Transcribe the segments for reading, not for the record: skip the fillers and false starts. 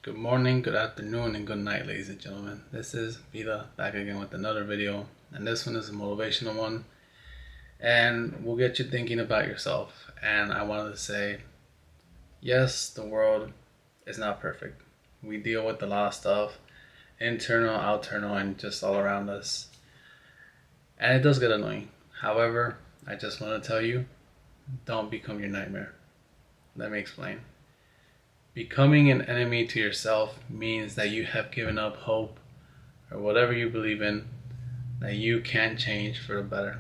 Good morning, good afternoon, and good night, ladies and gentlemen. This is Vida back again with another video, and this one is a motivational one, and will get you thinking about yourself. And I wanted to say, yes, the world is not perfect. We deal with a lot of stuff, internal, external, and just all around us, and it does get annoying. However, I just want to tell you, don't become your nightmare. Let me explain. Becoming an enemy to yourself means that you have given up hope or whatever you believe in, that you can change for the better.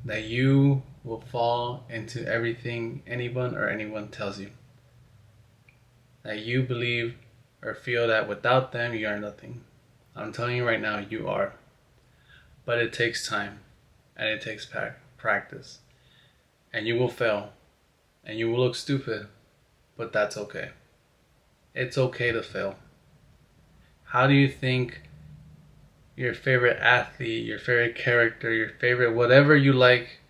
That you will fall into everything anyone tells you. That you believe or feel that without them you are nothing. I'm telling you right now, you are. But it takes time and it takes practice. And you will fail and you will look stupid. But that's okay. It's okay to fail. How do you think your favorite athlete, your favorite character, your favorite whatever you like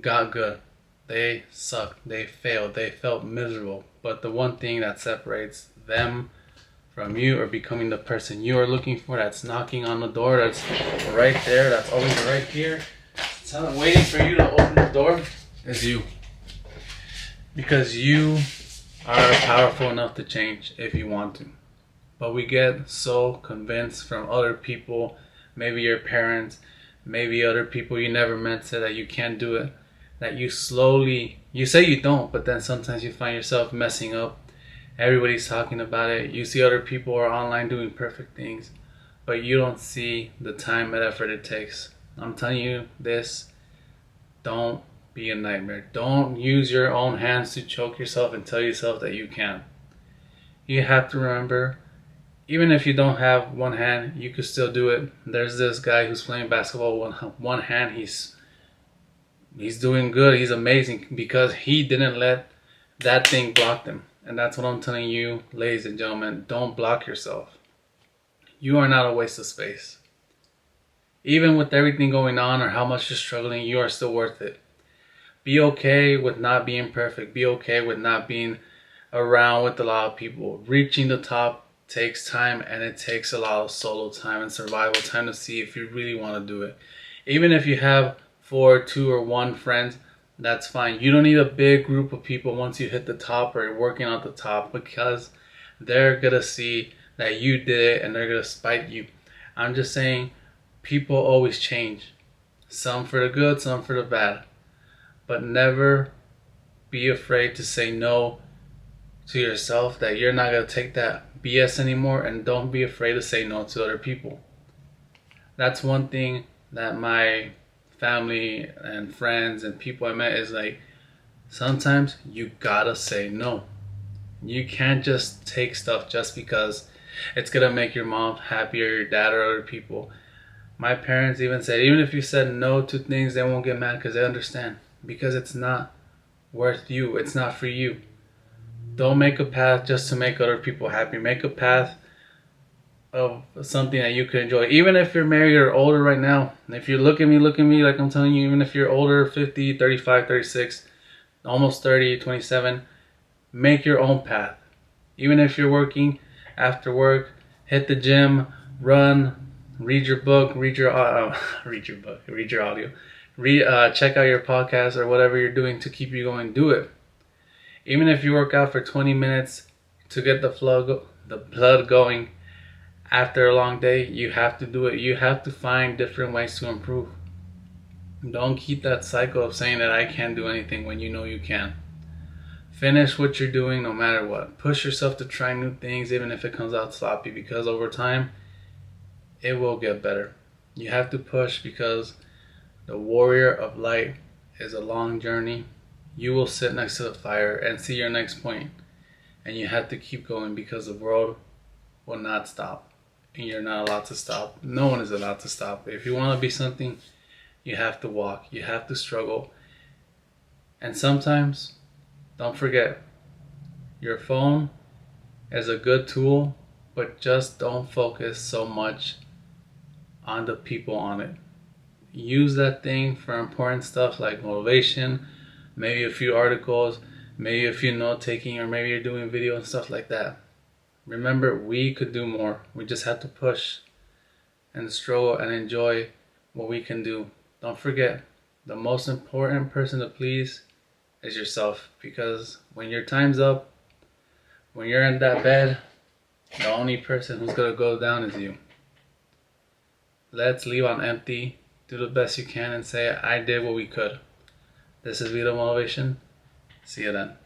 got good? They sucked, they failed, they felt miserable. But the one thing that separates them from you or becoming the person you are looking for, that's knocking on the door, that's right there, that's always right here, it's waiting for you to open the door, is you. Because you are powerful enough to change if you want to. But we get so convinced from other people, maybe your parents, maybe other people you never met, say that you can't do it, that you say you don't, but then sometimes you find yourself messing up. Everybody's talking about it. You see other people are online doing perfect things, but you don't see the time and effort it takes. I'm telling you this, don't be a nightmare. Don't use your own hands to choke yourself and tell yourself that you can't. You have to remember, even if you don't have one hand, you could still do it. There's this guy who's playing basketball with one hand. He's doing good. He's amazing because he didn't let that thing block him. And that's what I'm telling you, ladies and gentlemen. Don't block yourself. You are not a waste of space. Even with everything going on or how much you're struggling, you are still worth it. Be okay with not being perfect. Be okay with not being around with a lot of people. Reaching the top takes time, and it takes a lot of solo time and survival time to see if you really want to do it. Even if you have 4, 2, or 1 friends, that's fine. You don't need a big group of people once you hit the top or you're working at the top, because they're going to see that you did it and they're going to spite you. I'm just saying, people always change. Some for the good, some for the bad. But never be afraid to say no to yourself, that you're not going to take that BS anymore, and don't be afraid to say no to other people. That's one thing that my family and friends and people I met is like, sometimes you gotta say no. You can't just take stuff just because it's going to make your mom happy or your dad or other people. My parents even said, even if you said no to things, they won't get mad because they understand. Because it's not worth you. It's not for you. Don't make a path just to make other people happy. Make a path of something that you can enjoy. Even if you're married or older right now. If you look at me like I'm telling you, even if you're older, 50, 35, 36, almost 30, 27, make your own path. Even if you're working after work, hit the gym, run, read your book, read your audio. Check out your podcast or whatever you're doing to keep you going. Do it. Even if you work out for 20 minutes to get the blood going after a long day, you have to do it. You have to find different ways to improve. Don't keep that cycle of saying that I can't do anything when you know you can. Finish what you're doing no matter what. Push yourself to try new things even if it comes out sloppy, because over time it will get better. You have to push, because the warrior of light is a long journey. You will sit next to the fire and see your next point. And you have to keep going, because the world will not stop. And you're not allowed to stop. No one is allowed to stop. If you want to be something, you have to walk. You have to struggle. And sometimes, don't forget, your phone is a good tool, but just don't focus so much on the people on it. Use that thing for important stuff like motivation, maybe a few articles, maybe a few note taking, or maybe you're doing video and stuff like that. Remember, we could do more. We just have to push and struggle and enjoy what we can do. Don't forget, the most important person to please is yourself, because when your time's up, when you're in that bed, the only person who's gonna go down is you. Let's leave on empty, do the best you can, and say, I did what we could. This is Vida Motivation. See you then.